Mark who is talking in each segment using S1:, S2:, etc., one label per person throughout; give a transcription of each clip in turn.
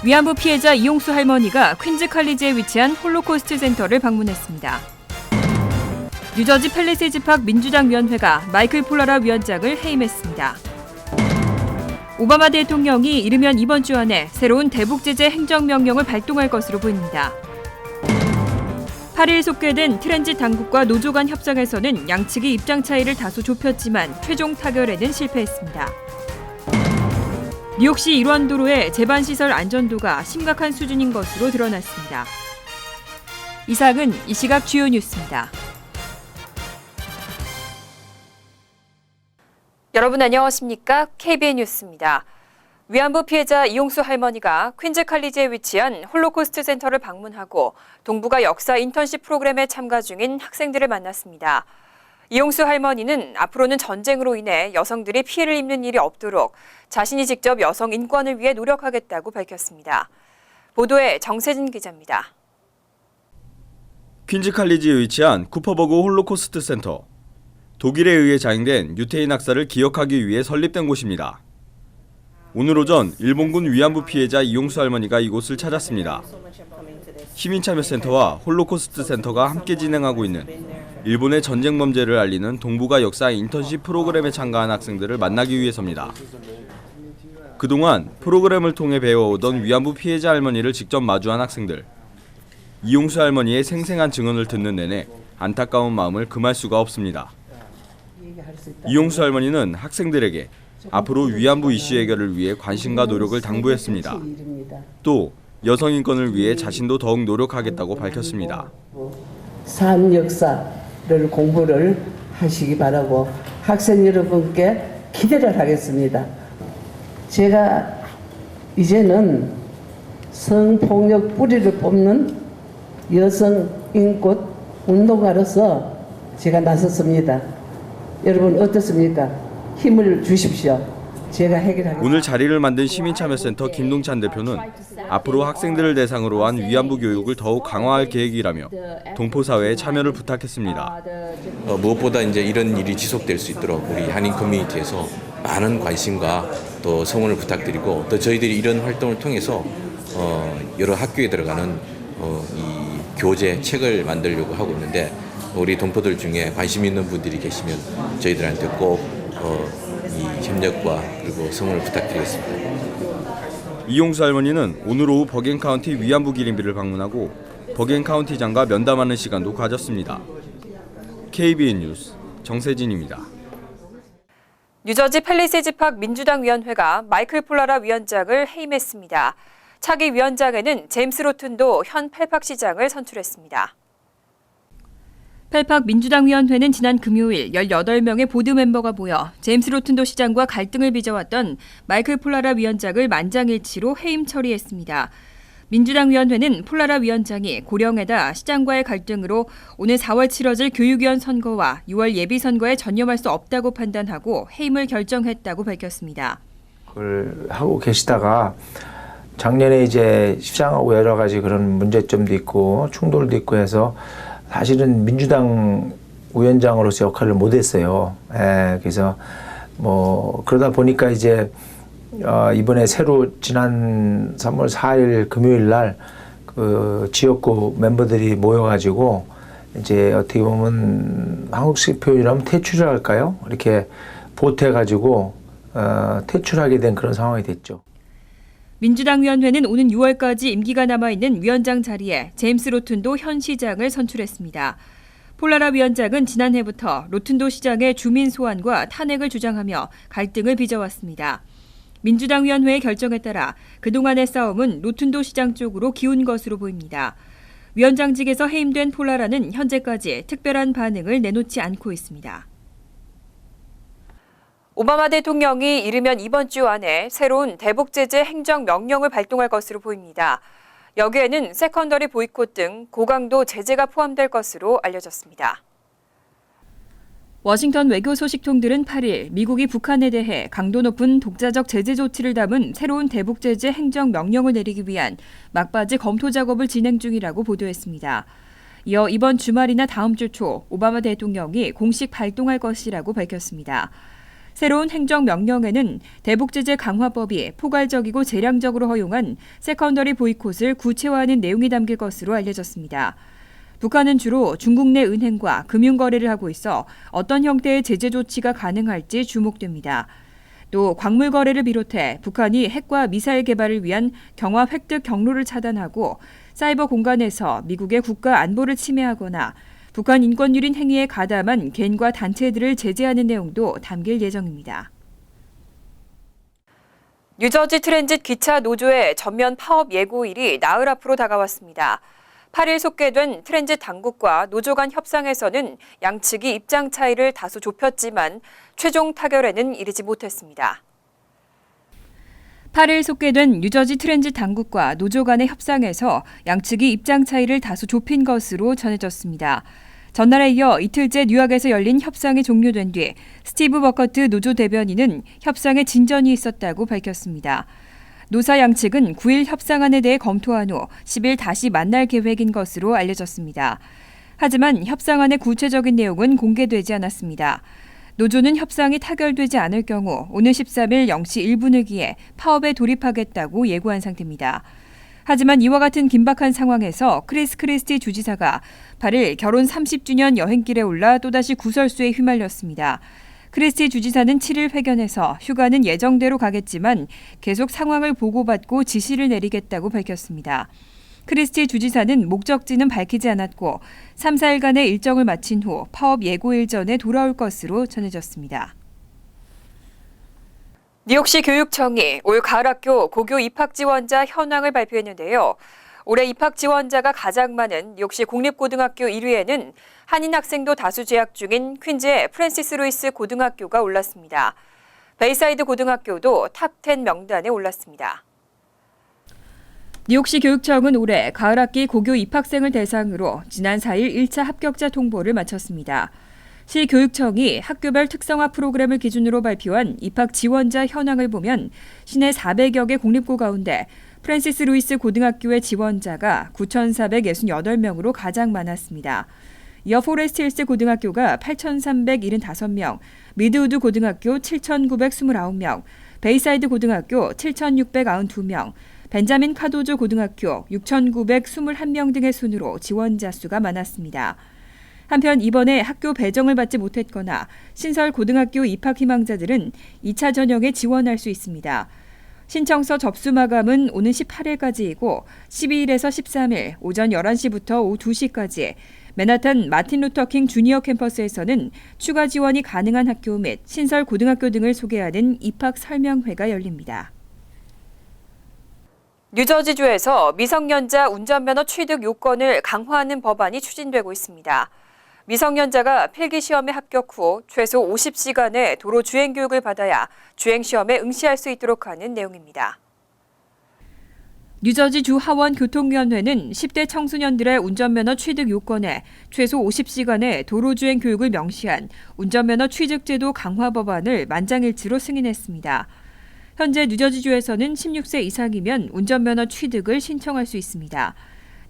S1: 위안부 피해자 이용수 할머니가 퀸즈 칼리지에 위치한 홀로코스트 센터를 방문했습니다. 뉴저지 팰리세이즈 팍 민주당 위원회가 마이클 폴라라 위원장을 해임했습니다. 오바마 대통령이 이르면 이번 주 안에 새로운 대북 제재 행정명령을 발동할 것으로 보입니다. 8일 속개된 트랜짓 당국과 노조 간 협상에서는 양측이 입장 차이를 다소 좁혔지만 최종 타결에는 실패했습니다. 뉴욕시 일환도로의 제반시설 안전도가 심각한 수준인 것으로 드러났습니다. 이상은 이 시각 주요 뉴스입니다. 여러분 안녕하십니까? KBN 뉴스입니다. 위안부 피해자 이용수 할머니가 퀸즈 칼리지에 위치한 홀로코스트 센터를 방문하고 동북아 역사 인턴십 프로그램에 참가 중인 학생들을 만났습니다. 이용수 할머니는 앞으로는 전쟁으로 인해 여성들이 피해를 입는 일이 없도록 자신이 직접 여성 인권을 위해 노력하겠다고 밝혔습니다. 보도에 정세진 기자입니다.
S2: 퀸즈 칼리지에 위치한 쿠퍼버그 홀로코스트 센터. 독일에 의해 자행된 유태인 학살을 기억하기 위해 설립된 곳입니다. 오늘 오전 일본군 위안부 피해자 이용수 할머니가 이곳을 찾았습니다. 시민참여센터와 홀로코스트 센터가 함께 진행하고 있는 일본의 전쟁 범죄를 알리는 동북아 역사 인턴십 프로그램에 참가한 학생들을 만나기 위해서입니다. 그동안 프로그램을 통해 배워오던 위안부 피해자 할머니를 직접 마주한 학생들. 이용수 할머니의 생생한 증언을 듣는 내내 안타까운 마음을 금할 수가 없습니다. 이용수 할머니는 학생들에게 앞으로 위안부 이슈 해결을 위해 관심과 노력을 당부했습니다. 또 여성 인권을 위해 자신도 더욱 노력하겠다고 밝혔습니다.
S3: 산 역사를 공부를 하시기 바라고 학생 여러분께 기대를 하겠습니다. 제가 이제는 성폭력 뿌리를 뽑는 여성 인권 운동가로서 제가 나섰습니다. 여러분 어떻습니까? 힘을 주십시오. 제가 해결하겠습니다.
S2: 오늘 자리를 만든 시민참여센터 김동찬 대표는 앞으로 학생들을 대상으로 한 위안부 교육을 더욱 강화할 계획이라며 동포사회에 참여를 부탁했습니다.
S4: 무엇보다 이제 이런 일이 지속될 수 있도록 우리 한인 커뮤니티에서 많은 관심과 또 성원을 부탁드리고 또 저희들이 이런 활동을 통해서 여러 학교에 들어가는 이 교재 책을 만들려고 하고 있는데 우리 동포들 중에 관심 있는 분들이 계시면 저희들한테 꼭 이 협력과 그리고 성원을 부탁드리겠습니다.
S2: 이용수 할머니는 오늘 오후 버겐 카운티 위안부 기림비를 방문하고 버겐 카운티장과 면담하는 시간도 가졌습니다. KBN 뉴스 정세진입니다.
S1: 뉴저지 팰리세이즈 팍 민주당 위원회가 마이클 폴라라 위원장을 해임했습니다. 차기 위원장에는 제임스 로튼도 현 펠팍 시장을 선출했습니다. 펠팍 민주당 위원회는 지난 금요일 18명의 보드 멤버가 모여 제임스 로튼도 시장과 갈등을 빚어왔던 마이클 폴라라 위원장을 만장일치로 해임 처리했습니다. 민주당 위원회는 폴라라 위원장이 고령에다 시장과의 갈등으로 오늘 4월 치러질 교육위원 선거와 6월 예비선거에 전념할 수 없다고 판단하고 해임을 결정했다고 밝혔습니다.
S5: 그걸 하고 계시다가 작년에 이제 시장하고 여러 가지 그런 문제점도 있고 충돌도 있고 해서 사실은 민주당 위원장으로서 역할을 못했어요. 그래서 뭐 그러다 보니까 이제 이번에 새로 지난 3월 4일 금요일 날 그 지역구 멤버들이 모여가지고 이제 어떻게 보면 한국식 표현이라면 퇴출을 할까요? 이렇게 보태가지고 퇴출하게 된 그런 상황이 됐죠.
S1: 민주당 위원회는 오는 6월까지 임기가 남아있는 위원장 자리에 제임스 로튼도 현 시장을 선출했습니다. 폴라라 위원장은 지난해부터 로튼도 시장의 주민 소환과 탄핵을 주장하며 갈등을 빚어왔습니다. 민주당 위원회의 결정에 따라 그동안의 싸움은 로튼도 시장 쪽으로 기운 것으로 보입니다. 위원장직에서 해임된 폴라라는 현재까지 특별한 반응을 내놓지 않고 있습니다. 오바마 대통령이 이르면 이번 주 안에 새로운 대북 제재 행정 명령을 발동할 것으로 보입니다. 여기에는 세컨더리 보이콧 등 고강도 제재가 포함될 것으로 알려졌습니다. 워싱턴 외교 소식통들은 8일 미국이 북한에 대해 강도 높은 독자적 제재 조치를 담은 새로운 대북 제재 행정 명령을 내리기 위한 막바지 검토 작업을 진행 중이라고 보도했습니다. 이어 이번 주말이나 다음 주 초 오바마 대통령이 공식 발동할 것이라고 밝혔습니다. 새로운 행정명령에는 대북제재 강화법이 포괄적이고 재량적으로 허용한 세컨더리 보이콧을 구체화하는 내용이 담길 것으로 알려졌습니다. 북한은 주로 중국 내 은행과 금융거래를 하고 있어 어떤 형태의 제재 조치가 가능할지 주목됩니다. 또 광물 거래를 비롯해 북한이 핵과 미사일 개발을 위한 경화 획득 경로를 차단하고 사이버 공간에서 미국의 국가 안보를 침해하거나 북한 인권 유린 행위에 가담한 개인과 단체들을 제재하는 내용도 담길 예정입니다. 뉴저지 트랜짓 기차 노조의 전면 파업 예고일이 나흘 앞으로 다가왔습니다. 8일 속개된 트랜짓 당국과 노조 간 협상에서는 양측이 입장 차이를 다소 좁혔지만 최종 타결에는 이르지 못했습니다. 8일 속개된 뉴저지 트랜짓 당국과 노조 간의 협상에서 양측이 입장 차이를 다소 좁힌 것으로 전해졌습니다. 전날에 이어 이틀째 뉴욕에서 열린 협상이 종료된 뒤 스티브 버커트 노조 대변인은 협상에 진전이 있었다고 밝혔습니다. 노사 양측은 9일 협상안에 대해 검토한 후 10일 다시 만날 계획인 것으로 알려졌습니다. 하지만 협상안의 구체적인 내용은 공개되지 않았습니다. 노조는 협상이 타결되지 않을 경우 오는 13일 0시 1분을 기해 파업에 돌입하겠다고 예고한 상태입니다. 하지만 이와 같은 긴박한 상황에서 크리스 크리스티 주지사가 8일 결혼 30주년 여행길에 올라 또다시 구설수에 휘말렸습니다. 크리스티 주지사는 7일 회견에서 휴가는 예정대로 가겠지만 계속 상황을 보고받고 지시를 내리겠다고 밝혔습니다. 크리스티 주지사는 목적지는 밝히지 않았고 3, 4일간의 일정을 마친 후 파업 예고일 전에 돌아올 것으로 전해졌습니다. 뉴욕시 교육청이 올 가을학교 고교 입학 지원자 현황을 발표했는데요. 올해 입학 지원자가 가장 많은 뉴욕시 공립고등학교 1위에는 한인 학생도 다수 재학 중인 퀸즈의 프랜시스 루이스 고등학교가 올랐습니다. 베이사이드 고등학교도 탑10 명단에 올랐습니다. 뉴욕시 교육청은 올해 가을학기 고교 입학생을 대상으로 지난 4일 1차 합격자 통보를 마쳤습니다. 시 교육청이 학교별 특성화 프로그램을 기준으로 발표한 입학 지원자 현황을 보면 시내 400여 개 공립고 가운데 프랜시스 루이스 고등학교의 지원자가 9,468명으로 가장 많았습니다. 이어 포레스트 힐스 고등학교가 8,375명, 미드우드 고등학교 7,929명, 베이사이드 고등학교 7,692명, 벤자민 카도조 고등학교 6,921명 등의 순으로 지원자 수가 많았습니다. 한편 이번에 학교 배정을 받지 못했거나 신설 고등학교 입학 희망자들은 2차 전형에 지원할 수 있습니다. 신청서 접수 마감은 오는 18일까지이고 12일에서 13일 오전 11시부터 오후 2시까지 맨하탄 마틴 루터킹 주니어 캠퍼스에서는 추가 지원이 가능한 학교 및 신설 고등학교 등을 소개하는 입학 설명회가 열립니다. 뉴저지주에서 미성년자 운전면허 취득 요건을 강화하는 법안이 추진되고 있습니다. 미성년자가 필기시험에 합격 후 최소 50시간의 도로 주행 교육을 받아야 주행시험에 응시할 수 있도록 하는 내용입니다. 뉴저지주 하원교통위원회는 10대 청소년들의 운전면허 취득 요건에 최소 50시간의 도로주행 교육을 명시한 운전면허 취득제도 강화 법안을 만장일치로 승인했습니다. 현재 뉴저지주에서는 16세 이상이면 운전면허 취득을 신청할 수 있습니다.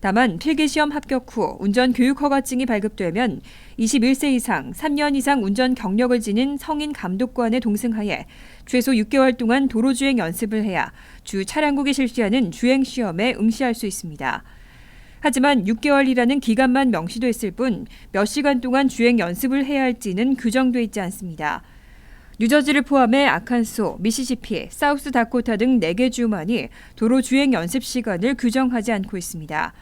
S1: 다만 필기시험 합격 후 운전교육허가증이 발급되면 21세 이상 3년 이상 운전 경력을 지닌 성인 감독관의 동승하에 최소 6개월 동안 도로주행 연습을 해야 주 차량국이 실시하는 주행시험에 응시할 수 있습니다. 하지만 6개월이라는 기간만 명시됐을 뿐 몇 시간 동안 주행 연습을 해야 할지는 규정돼 있지 않습니다. 뉴저지를 포함해 아칸소, 미시시피, 사우스 다코타 등 4개 주만이 도로 주행 연습 시간을 규정하지 않고 있습니다.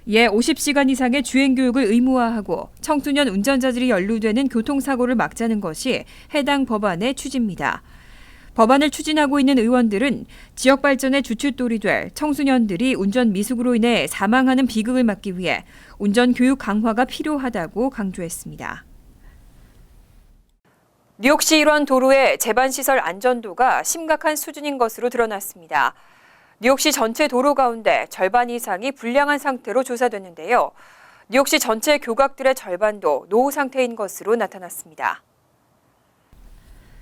S1: 이에 50시간 이상의 주행 교육을 의무화하고 청소년 운전자들이 연루되는 교통사고를 막자는 것이 해당 법안의 취지입니다. 법안을 추진하고 있는 의원들은 지역 발전의 주춧돌이 될 청소년들이 운전 미숙으로 인해 사망하는 비극을 막기 위해 운전 교육 강화가 필요하다고 강조했습니다. 뉴욕시 일원 도로의 제반시설 안전도가 심각한 수준인 것으로 드러났습니다. 뉴욕시 전체 도로 가운데 절반 이상이 불량한 상태로 조사됐는데요. 뉴욕시 전체 교각들의 절반도 노후 상태인 것으로 나타났습니다.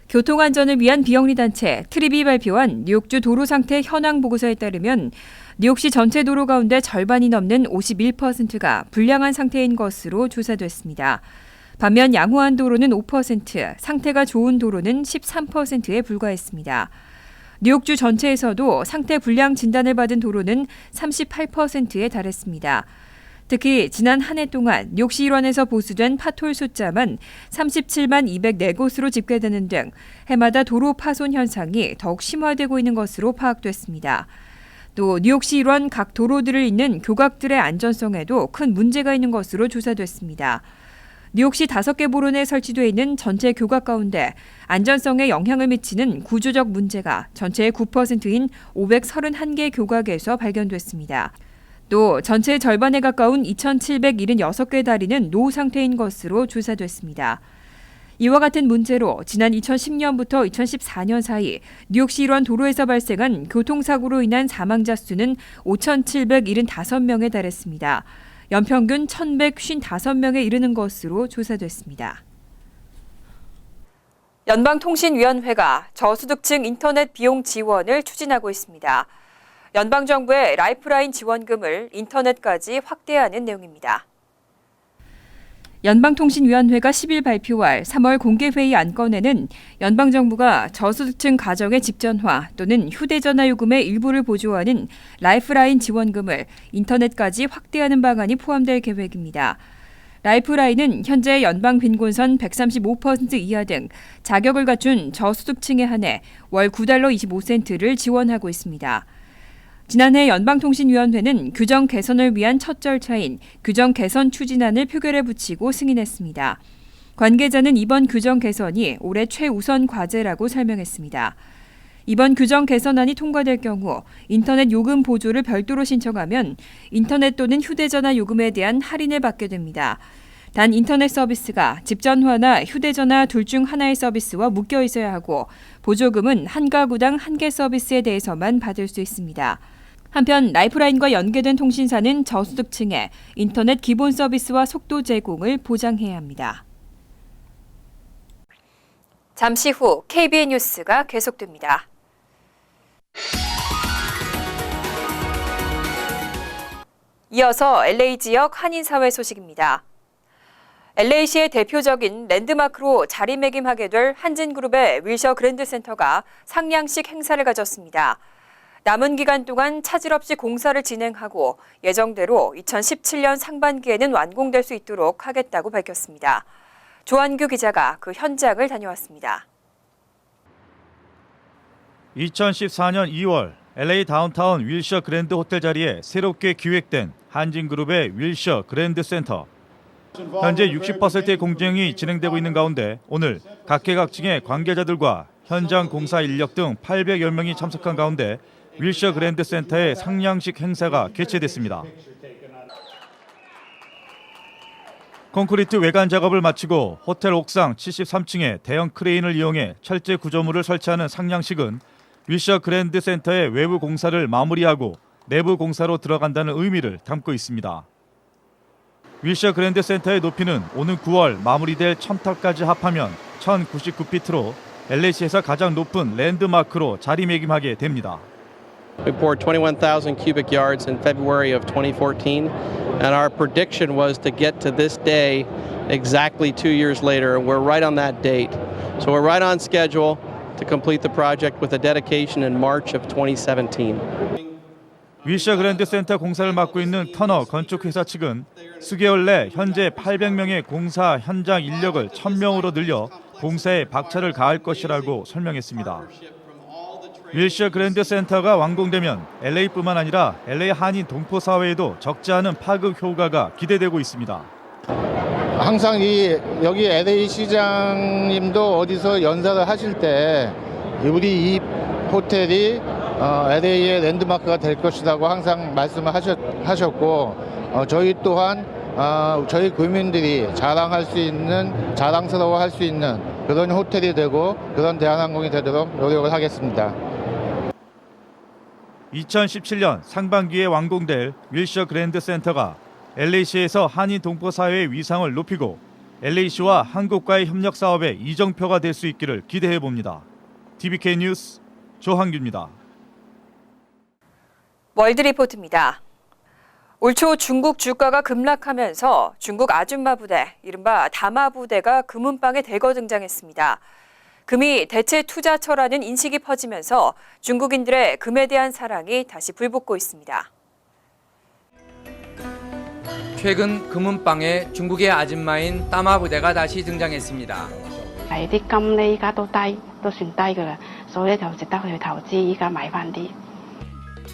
S1: 교통안전을 위한 비영리 단체 트립이 발표한 뉴욕주 도로 상태 현황 보고서에 따르면 뉴욕시 전체 도로 가운데 절반이 넘는 51%가 불량한 상태인 것으로 조사됐습니다. 반면 양호한 도로는 5%, 상태가 좋은 도로는 13%에 불과했습니다. 뉴욕주 전체에서도 상태 불량 진단을 받은 도로는 38%에 달했습니다. 특히 지난 한 해 동안 뉴욕시 일원에서 보수된 파톨 숫자만 37만 204곳으로 집계되는 등 해마다 도로 파손 현상이 더욱 심화되고 있는 것으로 파악됐습니다. 또 뉴욕시 일원 각 도로들을 잇는 교각들의 안전성에도 큰 문제가 있는 것으로 조사됐습니다. 뉴욕시 5개 보론에 설치되어 있는 전체 교각 가운데 안전성에 영향을 미치는 구조적 문제가 전체의 9%인 531개 교각에서 발견됐습니다. 또 전체의 절반에 가까운 2,776개 다리는 노후 상태인 것으로 조사됐습니다. 이와 같은 문제로 지난 2010년부터 2014년 사이 뉴욕시 일원 도로에서 발생한 교통사고로 인한 사망자 수는 5,775명에 달했습니다. 연평균 1,155명에 이르는 것으로 조사됐습니다. 연방통신위원회가 저소득층 인터넷 비용 지원을 추진하고 있습니다. 연방정부의 라이프라인 지원금을 인터넷까지 확대하는 내용입니다. 연방통신위원회가 10일 발표할 3월 공개회의 안건에는 연방정부가 저소득층 가정의 집전화 또는 휴대전화 요금의 일부를 보조하는 라이프라인 지원금을 인터넷까지 확대하는 방안이 포함될 계획입니다. 라이프라인은 현재 연방 빈곤선 135% 이하 등 자격을 갖춘 저소득층에 한해 월 $9 25센트를 지원하고 있습니다. 지난해 연방통신위원회는 규정 개선을 위한 첫 절차인 규정 개선 추진안을 표결에 붙이고 승인했습니다. 관계자는 이번 규정 개선이 올해 최우선 과제라고 설명했습니다. 이번 규정 개선안이 통과될 경우 인터넷 요금 보조를 별도로 신청하면 인터넷 또는 휴대전화 요금에 대한 할인을 받게 됩니다. 단 인터넷 서비스가 집전화나 휴대전화 둘 중 하나의 서비스와 묶여 있어야 하고 보조금은 한 가구당 1개 서비스에 대해서만 받을 수 있습니다. 한편 라이프라인과 연계된 통신사는 저소득층에 인터넷 기본 서비스와 속도 제공을 보장해야 합니다. 잠시 후 KBN 뉴스가 계속됩니다. 이어서 LA 지역 한인사회 소식입니다. LA시의 대표적인 랜드마크로 자리매김하게 될 한진그룹의 윌셔 그랜드센터가 상냥식 행사를 가졌습니다. 남은 기간 동안 차질 없이 공사를 진행하고 예정대로 2017년 상반기에는 완공될 수 있도록 하겠다고 밝혔습니다. 조한규 기자가 그 현장을 다녀왔습니다.
S6: 2014년 2월 LA 다운타운 윌셔 그랜드 호텔 자리에 새롭게 기획된 한진그룹의 윌셔 그랜드 센터. 현재 60%의 공정이 진행되고 있는 가운데 오늘 각계각층의 관계자들과 현장 공사 인력 등 800여 명이 참석한 가운데 윌셔 그랜드 센터의 상냥식 행사가 개최됐습니다. 콘크리트 외관 작업을 마치고 호텔 옥상 73층에 대형 크레인을 이용해 철제 구조물을 설치하는 상냥식은 윌셔 그랜드 센터의 외부 공사를 마무리하고 내부 공사로 들어간다는 의미를 담고 있습니다. 윌셔 그랜드 센터의 높이는 오는 9월 마무리될 첨탑까지 합하면 1099피트로 LA시에서 가장 높은 랜드마크로 자리매김하게 됩니다.
S7: We poured 21,000 cubic yards in February of 2014, and our prediction was to get to this day exactly 2 years later. We're right on that date. So we're right on schedule to complete the project with a dedication in March of 2017.
S6: 윌셔 그랜드 센터 공사를 맡고 있는 터너 건축회사 측은 수개월 내 현재 800명의 공사 현장 인력을 1,000명으로 늘려 공사에 박차를 가할 것이라고 설명했습니다. 윌셔 그랜드 센터가 완공되면 LA뿐만 아니라 LA 한인 동포 사회에도 적지 않은 파급 효과가 기대되고 있습니다.
S8: 항상 여기 LA 시장님도 어디서 연사를 하실 때 우리 이 호텔이 LA의 랜드마크가 될 것이라고 항상 말씀을 하셨고 저희 또한 저희 국민들이 자랑스러워할 수 있는 그런 호텔이 되고 그런 대한항공이 되도록 노력을 하겠습니다.
S6: 2017년 상반기에 완공될 윌셔 그랜드 센터가 LA시에서 한인 동포 사회의 위상을 높이고 LA시와 한국과의 협력 사업의 이정표가 될 수 있기를 기대해 봅니다. TBK 뉴스 조한규입니다.
S1: 월드리포트입니다. 올 초 중국 주가가 급락하면서 중국 아줌마 부대, 이른바 다마 부대가 금은방에 대거 등장했습니다. 금이 대체 투자처라는 인식이 퍼지면서 중국인들의 금에 대한 사랑이 다시 불붙고 있습니다.
S9: 최근 금은방에 중국의 아줌마인 따마 부대가 다시 등장했습니다.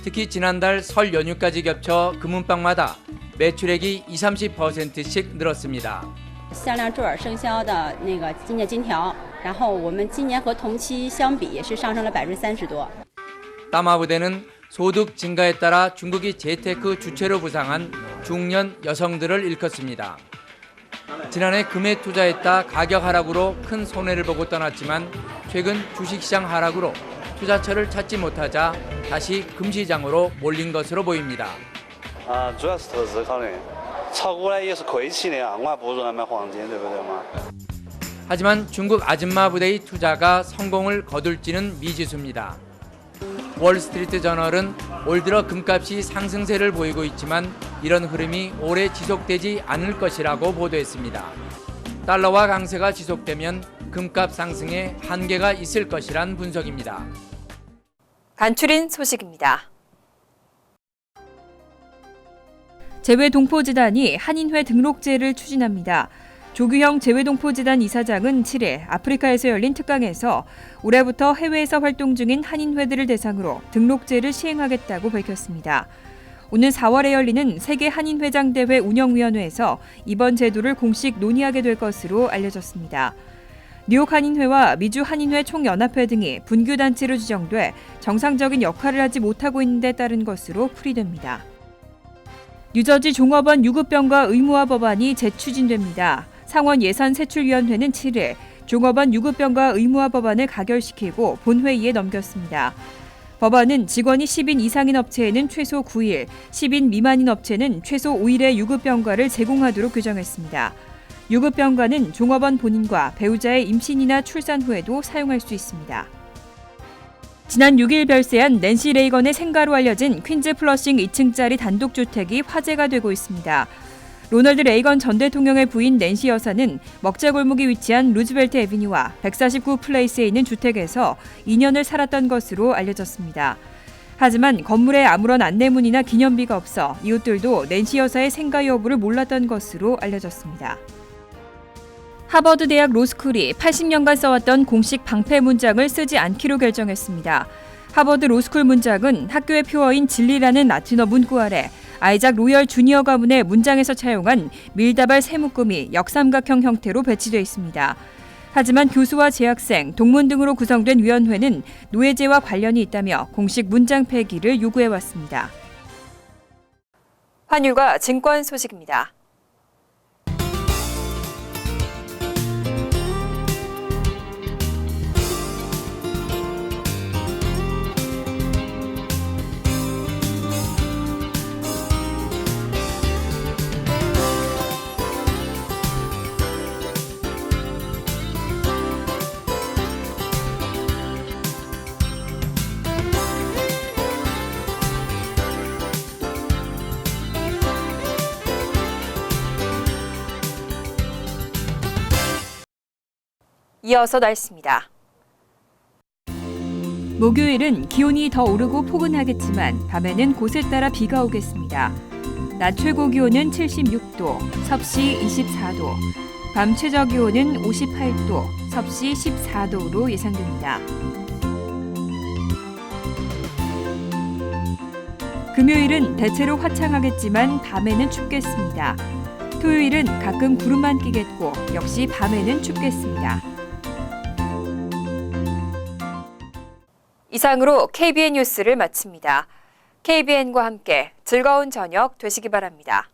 S9: 특히 지난달 설 연휴까지 겹쳐 금은방마다 매출액이 20-30%씩 늘었습니다.
S10: 向量周耳生销的纪念金条，然后我们今年和同期相比也是上升了30%多。
S9: 따마 부대는 소득 증가에 따라 중국이 재테크 주체로 부상한 중년 여성들을 일컫습니다. 지난해 금에 투자했다 가격 하락으로 큰 손해를 보고 떠났지만 최근 주식시장 하락으로 투자처를 찾지 못하자 다시 금시장으로 몰린 것으로 보입니다.
S11: 主要是投资考虑，炒股呢也是亏钱的啊，我还不如买黄金，对不对嘛？
S9: 하지만 중국 아줌마 부대의 투자가 성공을 거둘지는 미지수입니다. 월스트리트 저널은 올 들어 금값이 상승세를 보이고 있지만 이런 흐름이 오래 지속되지 않을 것이라고 보도했습니다. 달러화 강세가 지속되면 금값 상승에 한계가 있을 것이란 분석입니다.
S1: 간추린 소식입니다. 재외동포재단이 한인회 등록제를 추진합니다. 조규형 재외동포재단 이사장은 7일 아프리카에서 열린 특강에서 올해부터 해외에서 활동 중인 한인회들을 대상으로 등록제를 시행하겠다고 밝혔습니다. 오는 4월에 열리는 세계 한인회장대회 운영위원회에서 이번 제도를 공식 논의하게 될 것으로 알려졌습니다. 뉴욕 한인회와 미주 한인회 총연합회 등이 분규단체로 지정돼 정상적인 역할을 하지 못하고 있는 데 따른 것으로 풀이됩니다. 뉴저지 종업원 유급병과 의무화 법안이 재추진됩니다. 상원 예산세출위원회는 7일 종업원 유급병과 의무화 법안을 가결시키고 본회의에 넘겼습니다. 법안은 직원이 10인 이상인 업체에는 최소 9일, 10인 미만인 업체는 최소 5일의 유급병가를 제공하도록 규정했습니다. 유급병가는 종업원 본인과 배우자의 임신이나 출산 후에도 사용할 수 있습니다. 지난 6일 별세한 낸시 레이건의 생가로 알려진 퀸즈 플러싱 2층짜리 단독주택이 화제가 되고 있습니다. 로널드 레이건 전 대통령의 부인 낸시 여사는 먹자골목에 위치한 루즈벨트 애비뉴와 149 플레이스에 있는 주택에서 2년을 살았던 것으로 알려졌습니다. 하지만 건물에 아무런 안내문이나 기념비가 없어 이웃들도 낸시 여사의 생가 여부를 몰랐던 것으로 알려졌습니다. 하버드 대학 로스쿨이 80년간 써왔던 공식 방패 문장을 쓰지 않기로 결정했습니다. 하버드 로스쿨 문장은 학교의 표어인 진리라는 라틴어 문구 아래 아이작 로열 주니어 가문의 문장에서 차용한 밀다발 세 묶음이 역삼각형 형태로 배치되어 있습니다. 하지만 교수와 재학생, 동문 등으로 구성된 위원회는 노예제와 관련이 있다며 공식 문장 폐기를 요구해왔습니다. 환율과 증권 소식입니다. 이어서 날씨입니다. 목요일은 기온이 더 오르고 포근하겠지만 밤에는 곳에 따라 비가 오겠습니다. 낮 최고 기온은 76도, 섭씨 24도, 밤 최저 기온은 58도, 섭씨 14도로 예상됩니다. 금요일은 대체로 화창하겠지만 밤에는 춥겠습니다. 토요일은 가끔 구름만 끼겠고 역시 밤에는 춥겠습니다. 이상으로 KBN 뉴스를 마칩니다. KBN과 함께 즐거운 저녁 되시기 바랍니다.